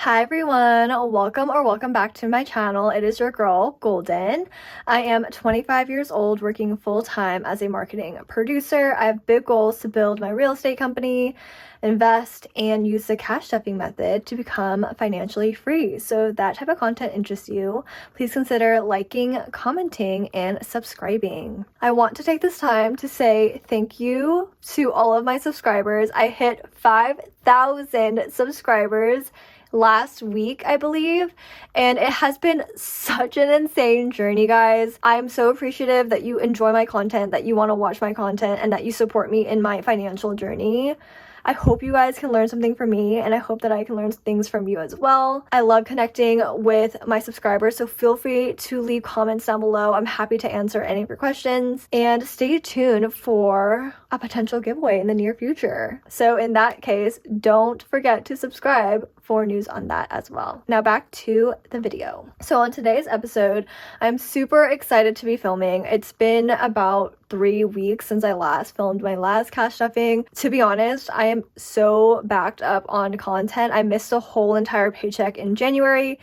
Hi everyone, welcome back to my channel. It is your girl, Golden. I am 25 years old, working full-time as a marketing producer. I have big goals to build my real estate company, invest, and use the cash stuffing method to become financially free. So if that type of content interests you, please consider liking, commenting, and subscribing. I want to take this time to say thank you to all of my subscribers. I hit 5,000 subscribers last week, I believe, and it has been such an insane journey, guys. I'm so appreciative that you enjoy my content, that you want to watch my content, and that you support me in my financial journey. I hope you guys can learn something from me, and I hope that I can learn things from you as well. I love connecting with my subscribers, so feel free to leave comments down below. I'm happy to answer any of your questions, and stay tuned for a potential giveaway in the near future. So in that case, don't forget to subscribe for news on that as well. Now back to the video. So on today's episode, I'm super excited to be filming. It's been about 3 weeks since I last filmed my last cash stuffing. To be honest, I am so backed up on content. I missed a whole entire paycheck in January.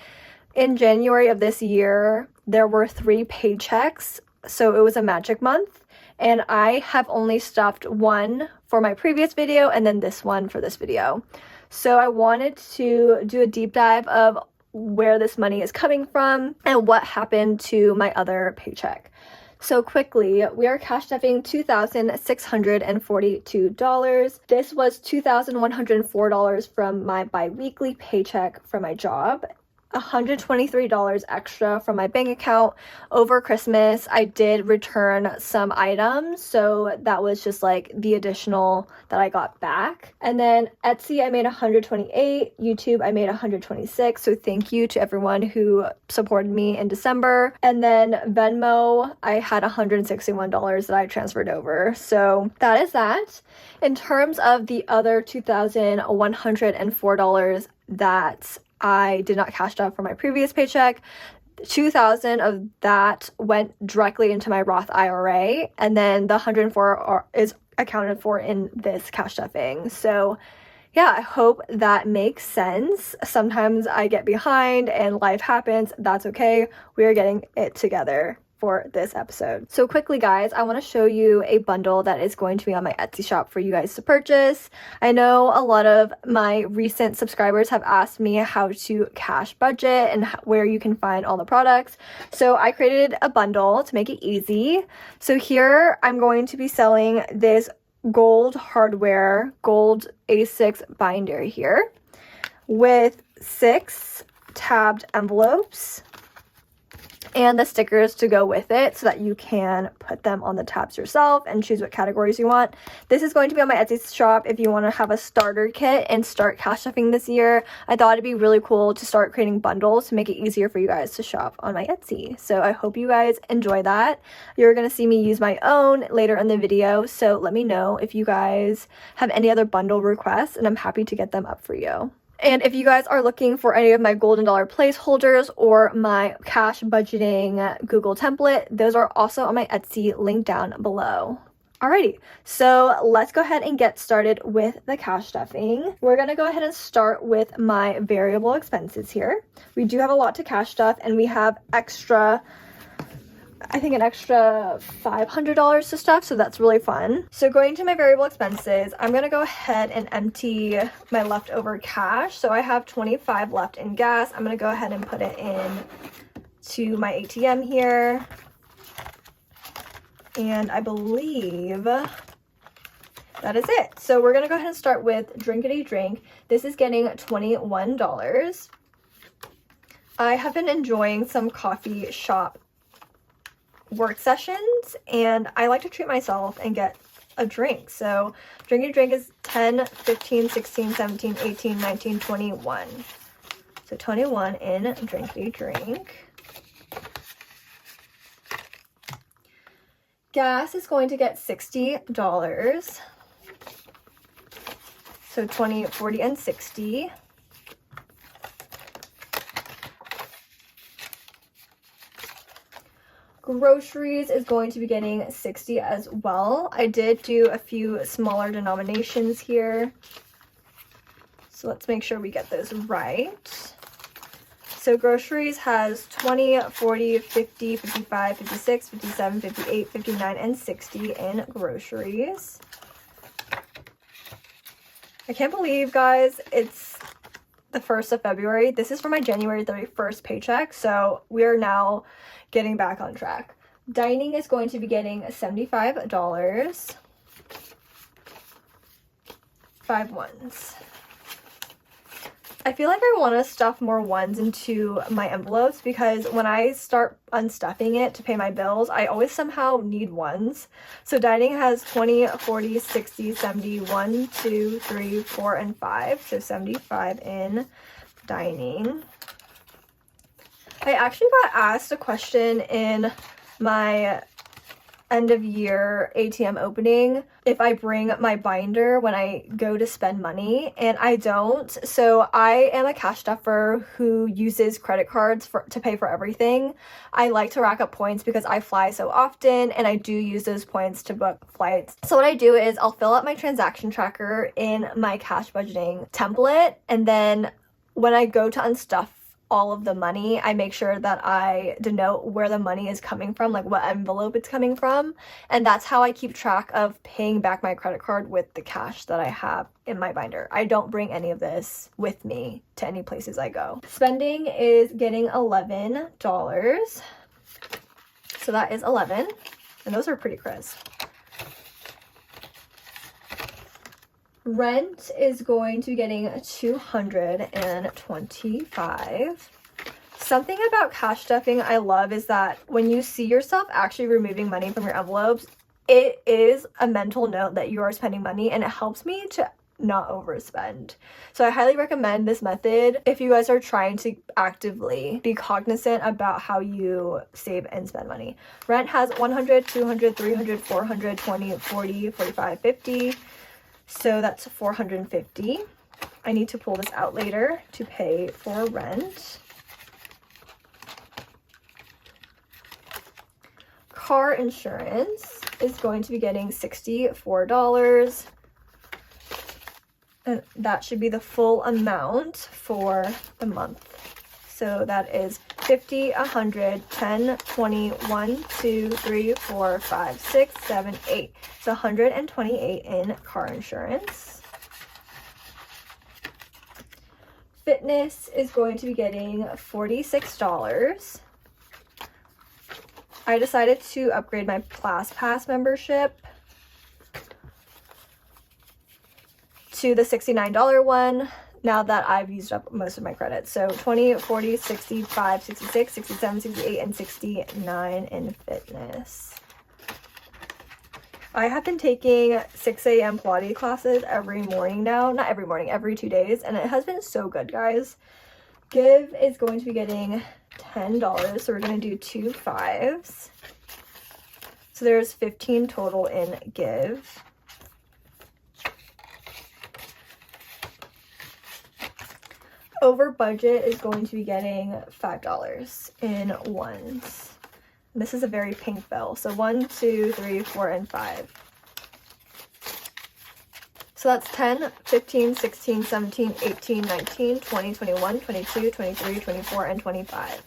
In January of this year, there were 3 paychecks, so it was a magic month, and I have only stuffed one for my previous video and then this one for this video. So I wanted to do a deep dive of where this money is coming from and what happened to my other paycheck. So quickly, we are cash stuffing $2,642. This was $2,104 from my bi-weekly paycheck from my job. $123 extra from my bank account. Over Christmas, I did return some items, so that was just like the additional that I got back. And then Etsy, I made $128. YouTube, I made $126. So thank you to everyone who supported me in December. And then Venmo, I had $161 that I transferred over. So that is that. In terms of the other $2,104 that I did not cash out for my previous paycheck, $2,000 of that went directly into my Roth IRA, and then the $104 is accounted for in this cash stuffing. So yeah, I hope that makes sense. Sometimes I get behind and life happens. That's okay. We are getting it together for this episode. So quickly, guys, I want to show you a bundle that is going to be on my Etsy shop for you guys to purchase. I know a lot of my recent subscribers have asked me how to cash budget and where you can find all the products. So I created a bundle to make it easy. So here I'm going to be selling this gold hardware, gold A6 binder here with 6 tabbed envelopes and the stickers to go with it so that you can put them on the tabs yourself and choose what categories you want. This is going to be on my Etsy shop if you want to have a starter kit and start cash stuffing this year. I thought it'd be really cool to start creating bundles to make it easier for you guys to shop on my Etsy. So I hope you guys enjoy that. You're going to see me use my own later in the video, so let me know if you guys have any other bundle requests and I'm happy to get them up for you. And if you guys are looking for any of my golden dollar placeholders or my cash budgeting Google template, those are also on my Etsy, link down below. Alrighty, so let's go ahead and get started with the cash stuffing. We're gonna go ahead and start with my variable expenses here. We do have a lot to cash stuff, and we have extra, I think an extra $500 to stuff, so that's really fun. So going to my variable expenses, I'm gonna go ahead and empty my leftover cash. So I have $25 left in gas. I'm gonna go ahead and put it in to my ATM here. And I believe that is it. So we're gonna go ahead and start with Drinkity Drink. This is getting $21. I have been enjoying some coffee shop work sessions, and I like to treat myself and get a drink. So Drinkity Drink is 10, 15, 16, 17, 18, 19, 21. So 21 in Drinkity Drink. Gas is going to get $60. So 20, 40, and 60. Groceries is going to be getting 60 as well. I did do a few smaller denominations here, so let's make sure we get those right. So groceries has 20, 40, 50, 55, 56, 57, 58, 59, and 60 in groceries. I can't believe, guys, it's the 1st of February. This is for my January 31st paycheck, so we are now getting back on track. Dining is going to be getting $75. 5 ones. I feel like I want to stuff more ones into my envelopes because when I start unstuffing it to pay my bills, I always somehow need ones. So dining has 20, 40, 60, 70, 1, 2, 3, 4, and 5. So 75 in dining. I actually got asked a question in my end of year ATM opening if I bring my binder when I go to spend money, and I don't. So I am a cash stuffer who uses credit cards to pay for everything. I like to rack up points because I fly so often and I do use those points to book flights. So what I do is I'll fill out my transaction tracker in my cash budgeting template, and then when I go to unstuff all of the money, I make sure that I denote where the money is coming from, like what envelope it's coming from, and that's how I keep track of paying back my credit card with the cash that I have in my binder. I don't bring any of this with me to any places I go. Spending is getting $11, so that is 11, and those are pretty crisp. Rent is going to be getting $225. Something about cash stuffing I love is that when you see yourself actually removing money from your envelopes, it is a mental note that you are spending money, and it helps me to not overspend. So I highly recommend this method if you guys are trying to actively be cognizant about how you save and spend money. Rent has 100, 200, 300, 400, 20, 40, 45, 50. So that's 450. I need to pull this out later to pay for rent. Car insurance is going to be getting $64. And that should be the full amount for the month. So that is 50, 100, 10, 20, 1, 2, 3, 4, 5, 6, 7, 8. It's 128 in car insurance. Fitness is going to be getting $46. I decided to upgrade my ClassPass membership to the $69 one now that I've used up most of my credits. So 20, 40, 65, 66, 67, 68, and 69 in fitness. I have been taking 6 a.m. Pilates classes every morning now. Not every morning, every 2 days. And it has been so good, guys. Give is going to be getting $10. So we're going to do 2 5s. So there's 15 total in Give. Over budget is going to be getting $5 in ones. This is a very pink bill. So 1, 2, 3, 4, and 5. So that's 10, 15, 16, 17, 18, 19, 20, 21, 22, 23, 24, and 25.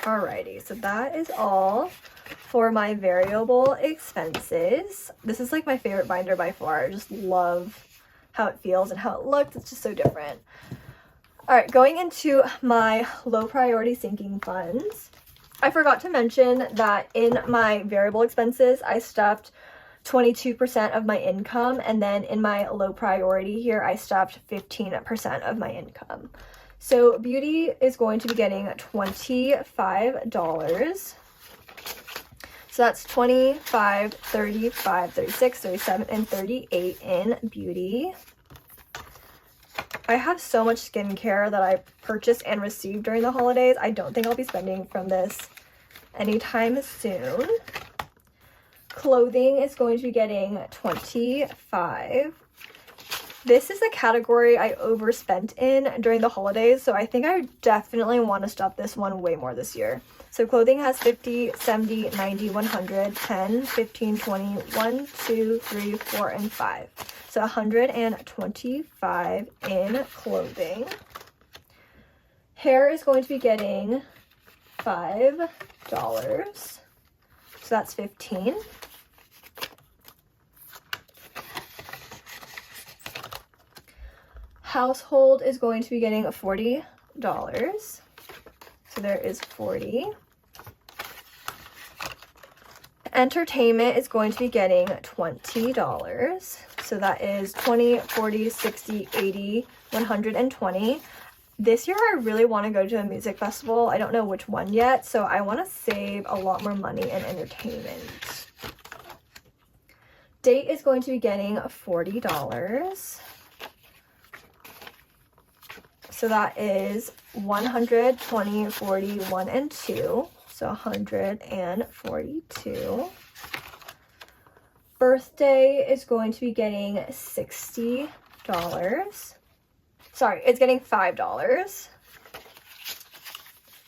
Alrighty, so that is all for my variable expenses. This is like my favorite binder by far. I just love how it feels and how it looks. It's just so different. All right, going into my low priority sinking funds. I forgot to mention that in my variable expenses, I stuffed 22% of my income, and then in my low priority here, I stuffed 15% of my income. So beauty is going to be getting $25. So that's 25, 35, 36, 37, and 38 in beauty. I have so much skincare that I purchased and received during the holidays. I don't think I'll be spending from this anytime soon. Clothing is going to be getting $25. This is a category I overspent in during the holidays, so I think I definitely want to stuff this one way more this year. So clothing has 50, 70, 90, 100, 10, 15, 20, 1, 2, 3, 4, and 5. So 125 in clothing. Hair is going to be getting $5. So that's 15. Household is going to be getting $40. So there is 40. Entertainment is going to be getting $20. So that is 20, 40, 60, 80, 120. This year I really want to go to a music festival. I don't know which one yet, so I want to save a lot more money in entertainment. Date is going to be getting $40. So that is 120, 40, 1 and 2. So 142. Birthday is going to be getting $60. Sorry, it's getting $5.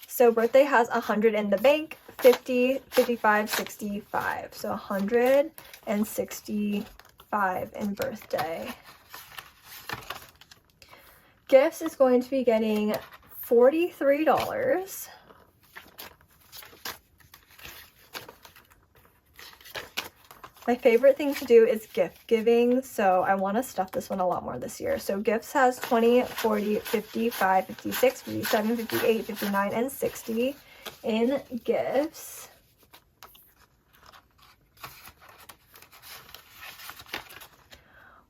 So birthday has 100 in the bank, 50, 55, 65. So 165 in birthday. Gifts is going to be getting $43. My favorite thing to do is gift giving, so I want to stuff this one a lot more this year. So gifts has 20, 40, 55, 56, 57, 58, 59, and 60 in gifts.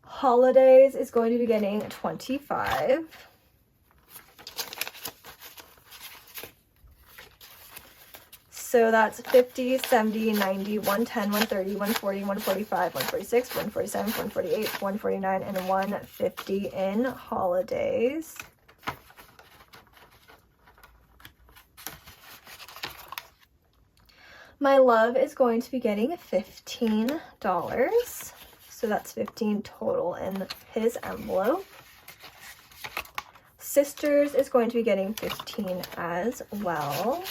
Holidays is going to be getting 25. So that's 50, 70, 90, 110, 130, 140, 145, 146, 147, 148, 149, and 150 in holidays. My love is going to be getting $15. So that's 15 total in his envelope. Sisters is going to be getting 15 as well.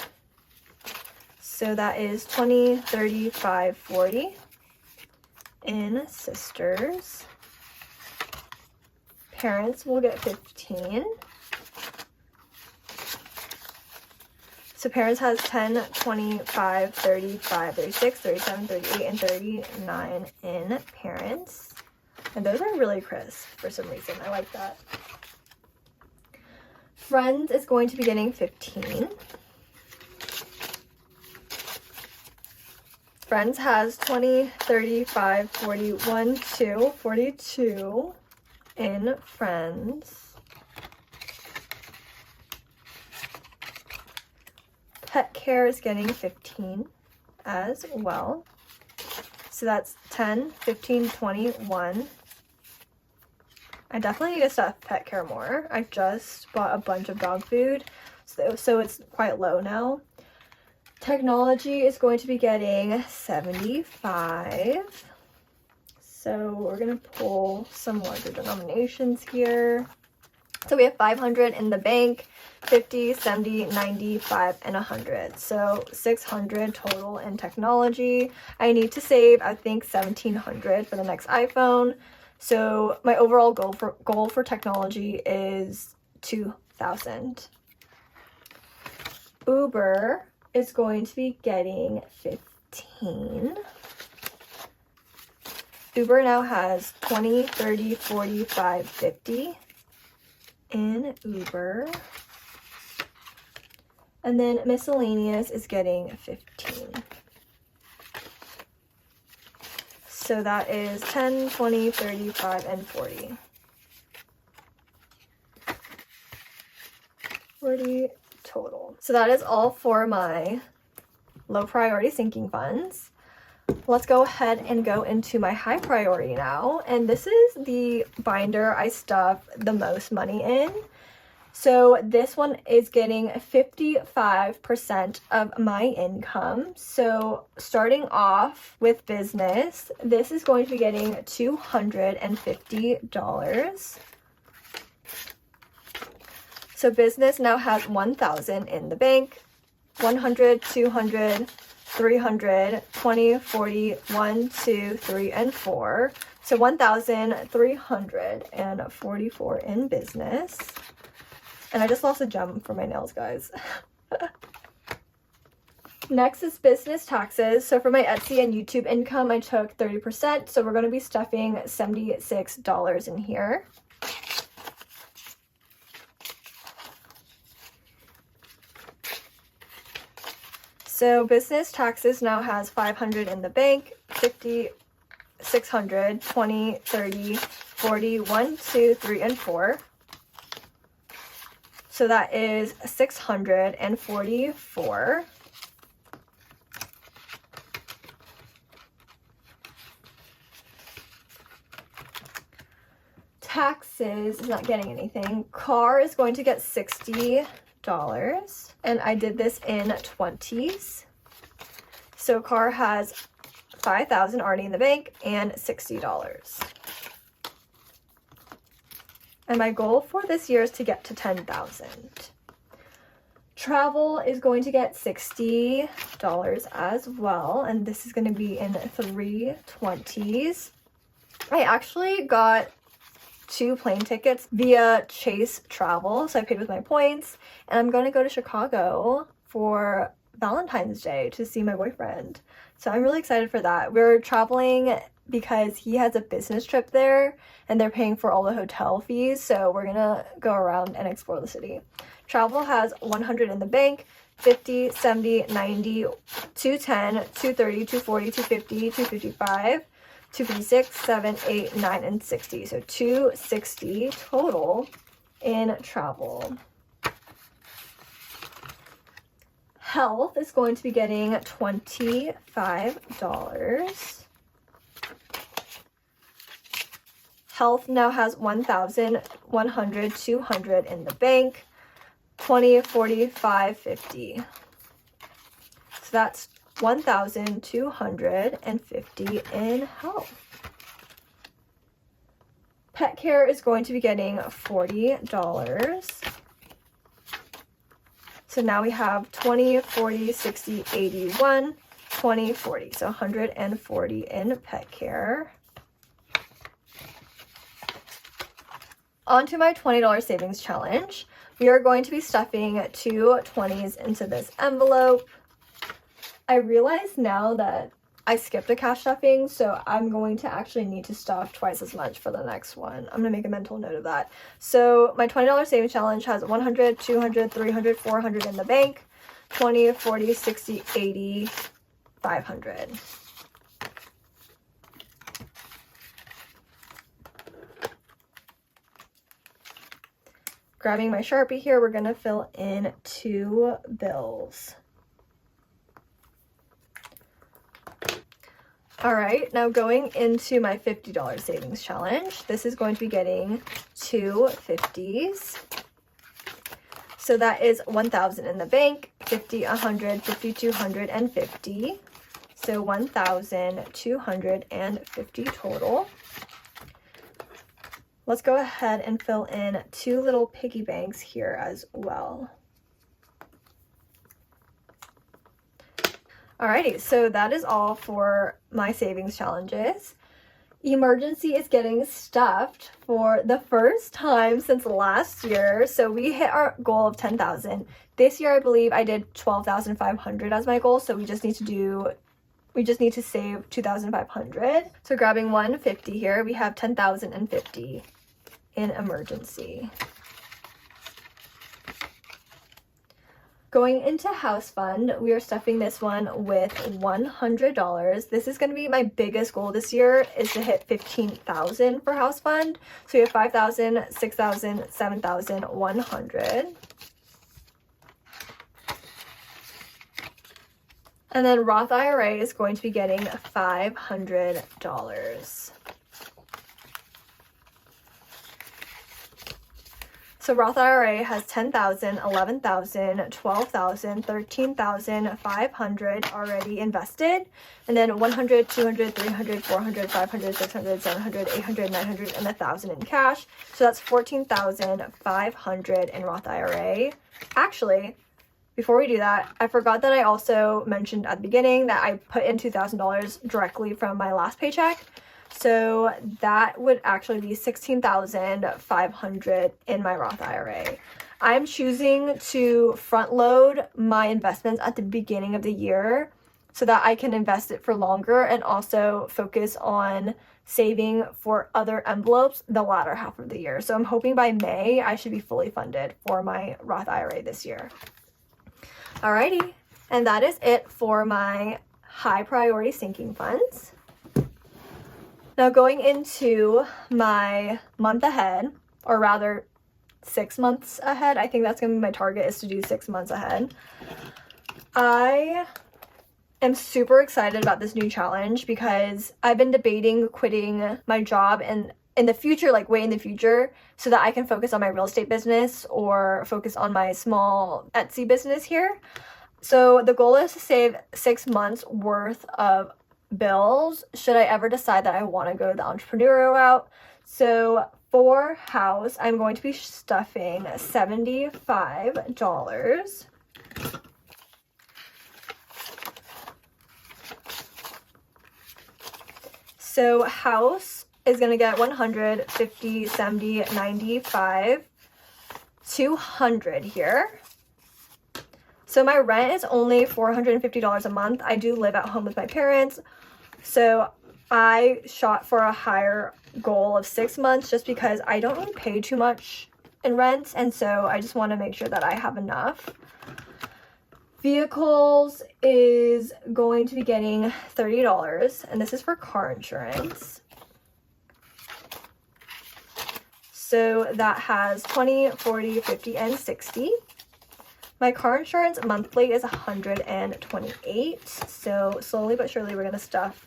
So that is 20, 35, 40 in sisters. Parents will get 15. So parents has 10, 25, 35, 36, 37, 38, and 39 in parents. And those are really crisp for some reason. I like that. Friends is going to be getting 15. Friends has 20, 35, 41, 2, 42 in friends. Pet care is getting 15 as well. So that's 10, 15, 21. I definitely need to stuff pet care more. I just bought a bunch of dog food, so it's quite low now. Technology is going to be getting 75. So we're going to pull some larger denominations here. So we have 500 in the bank, 50, 70, 95, and 100. So 600 total in technology. I need to save, I think, 1,700 for the next iPhone. So my overall goal for technology is 2,000. Uber is going to be getting 15. Uber now has 20, 30, 45, 50 in Uber. And then miscellaneous is getting 15. So that is 10, 20, 35, and 40. 40 total. So that is all for my low priority sinking funds. Let's go ahead and go into my high priority now. And this is the binder I stuff the most money in. So this one is getting 55% of my income. So starting off with business, this is going to be getting $250. So business now has 1,000 in the bank, 100, 200, 300, 20, 40, 1, 2, 3, and 4. So 1,344 in business. And I just lost a gem for my nails, guys. Next is business taxes. So for my Etsy and YouTube income, I took 30%. So we're going to be stuffing $76 in here. So business taxes now has 500 in the bank, 50, 600, 20, 30, 40, 1, 2, 3, and 4. So that is 644. Taxes is not getting anything. Car is going to get $60. And I did this in 20s. So car has 5,000 already in the bank and $60. And my goal for this year is to get to 10,000. Travel is going to get $60 as well. And this is going to be in 320s. I actually got 2 plane tickets via Chase Travel, so I paid with my points, and I'm going to go to Chicago for Valentine's Day to see my boyfriend. So I'm really excited for that. We're traveling because he has a business trip there, and they're paying for all the hotel fees, so we're gonna go around and explore the city. Travel has 100 in the bank, 50, 70, 90, 210, 230, 240, 250, 255, 256, 7, 8, 9, and 60. So 260 total in travel. Health is going to be getting $25. Health now has 1,000, 100, 200 in the bank, 20, 45, 50. So that's 1,250 in health. Pet care is going to be getting $40. So now we have 20, 40, 60, 81, 20, 40. So 140 in pet care. On to my $20 savings challenge. We are going to be stuffing 2 20s into this envelope. I realize now that I skipped a cash stuffing, so I'm going to actually need to stuff twice as much for the next one. I'm going to make a mental note of that. So my $20 savings challenge has 100, 200, 300, 400 in the bank, 20, 40, 60, 80, 500. Grabbing my Sharpie here, we're going to fill in 2 bills. All right, now going into my $50 savings challenge. This is going to be getting 2 50s. So that is 1,000 in the bank, 50, 100, 50, 200, and 50. So 1,250 total. Let's go ahead and fill in 2 little piggy banks here as well. Alrighty, so that is all for my savings challenges. Emergency is getting stuffed for the first time since last year. So we hit our goal of 10,000. This year, I believe I did 12,500 as my goal. So we just need to save 2,500. So grabbing 150 here, we have 10,050 in emergency. Going into house fund, we are stuffing this one with $100. This is going to be my biggest goal this year, is to hit 15,000 for house fund. So we have 5,000, 6,000, 7,000, 100. And then Roth IRA is going to be getting $500. So Roth IRA has 10,000, 11,000, 12,000, 13,500 already invested, and then 100, 200, 300, 400, 500, 600, 700, 800, 900, and 1,000 in cash. So that's 14,500 in Roth IRA. Actually, before we do that, I forgot that I also mentioned at the beginning that I put in $2,000 directly from my last paycheck. So that would actually be 16,500 in my Roth IRA. I'm choosing to front load my investments at the beginning of the year so that I can invest it for longer and also focus on saving for other envelopes the latter half of the year. So I'm hoping by May I should be fully funded for my Roth IRA this year. Alrighty, and that is it for my high priority sinking funds. Now going into my month ahead, or rather 6 months ahead. I think that's gonna be my target, is to do 6 months ahead. I am super excited about this new challenge because I've been debating quitting my job and in the future, like way in the future, so that I can focus on my real estate business or focus on my small Etsy business here. So the goal is to save 6 months worth of bills should I ever decide that I want to go the entrepreneurial route. So for house, I'm going to be stuffing $75. So house is going to get 150, 70, 95, 200 here. So my rent is only $450 a month. I do live at home with my parents. So I shot for a higher goal of 6 months just because I don't really pay too much in rent. And so I just want to make sure that I have enough. Vehicles is going to be getting $30, and this is for car insurance. So that has 20, 40, 50, and 60. My car insurance monthly is $128. So slowly but surely we're going to stuff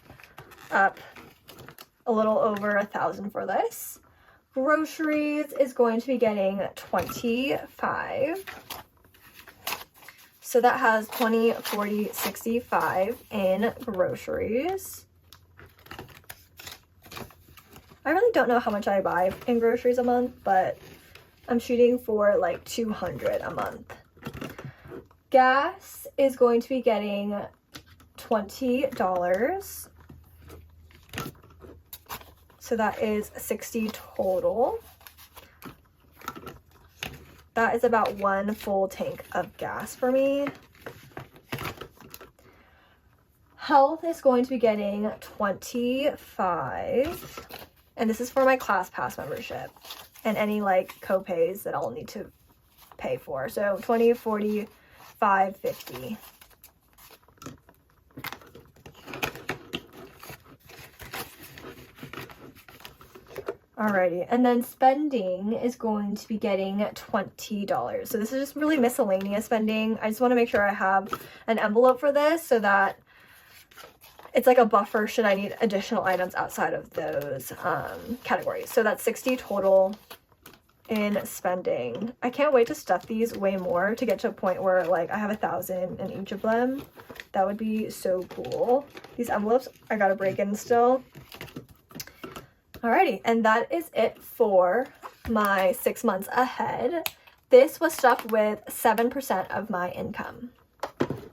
up a little over $1,000 for this. Groceries is going to be getting $25. So that has 20, 40, 65 in groceries. I really don't know how much I buy in groceries a month, but I'm shooting for like $200 a month. Gas is going to be getting $20. So that is $60 total. That is about 1 full tank of gas for me. Health is going to be getting $25. And this is for my ClassPass membership and any like co-pays that I'll need to pay for. So 20, 40, 5, 50. Alrighty, and then spending is going to be getting $20. So this is just really miscellaneous spending. I just want to make sure I have an envelope for this so that it's like a buffer should I need additional items outside of those categories. So that's $60 total in spending. I can't wait to stuff these way more to get to a point where like I have $1,000 in each of them. That would be so cool. These envelopes I gotta break in still. Alrighty, and that is it for my 6 months ahead. This was stuffed with 7% of my income.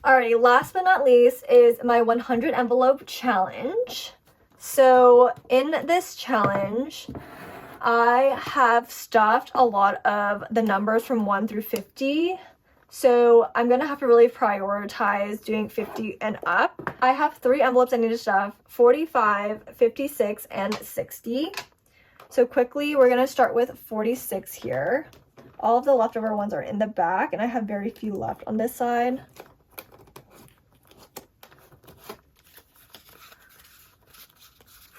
Alrighty, last but not least is my 100 envelope challenge. So in this challenge, I have stuffed a lot of the numbers from 1 through 50. So I'm going to have to really prioritize doing 50 and up. I have 3 envelopes I need to stuff, 45, 56, and 60. So quickly, we're going to start with 46 here. All of the leftover ones are in the back, and I have very few left on this side.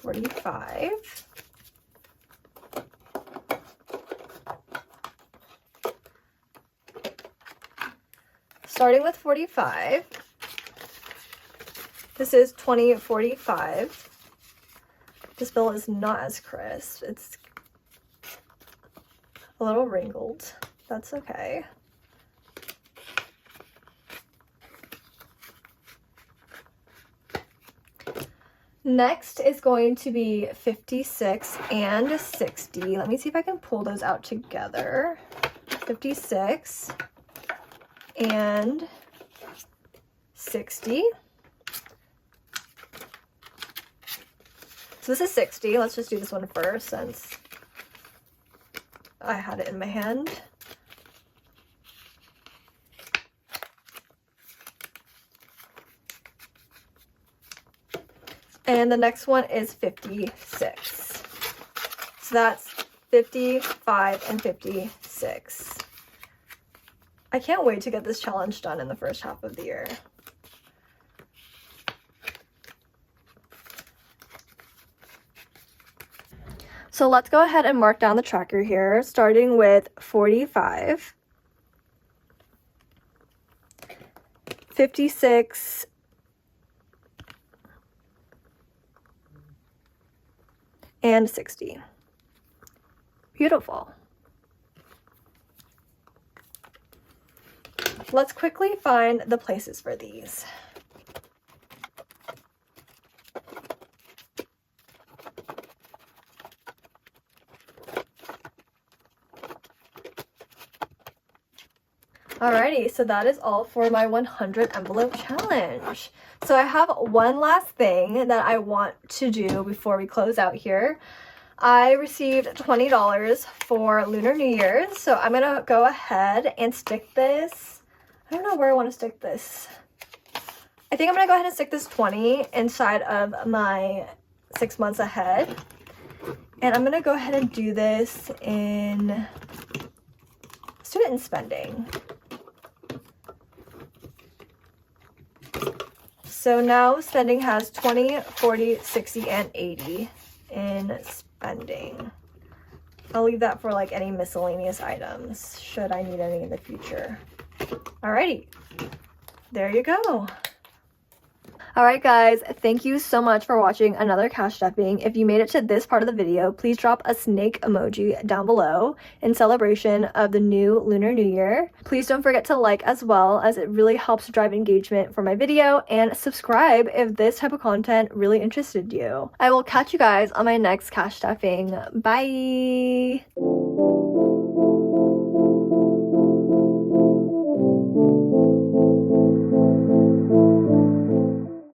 $45. Starting with 45, this is 2045. This bill is not as crisp. It's a little wrinkled. That's okay. Next is going to be 56 and 60. Let me see if I can pull those out together. 56 and 60. So this is 60. Let's just do this one first since I had it in my hand. And the next one is 56. So that's 55 and 56. I can't wait to get this challenge done in the first half of the year. So let's go ahead and mark down the tracker here, starting with 45, 56, and 60. Beautiful. Let's quickly find the places for these. Alrighty, so that is all for my 100 envelope challenge. So I have one last thing that I want to do before we close out here. I received $20 for Lunar New Year's, so I'm gonna go ahead and stick this. I don't know where I want to stick this. I think I'm gonna go ahead and stick this 20 inside of my 6 months ahead. And I'm gonna go ahead and do this in student spending. So now spending has 20, 40, 60, and 80 in spending. I'll leave that for like any miscellaneous items, should I need any in the future. Alrighty, there you go. Alright guys, thank you so much for watching another cash stuffing. If you made it to this part of the video, please drop a snake emoji down below in celebration of the new Lunar New Year. Please don't forget to like as well, as it really helps drive engagement for my video, and subscribe if this type of content really interested you. I will catch you guys on my next cash stuffing. Bye!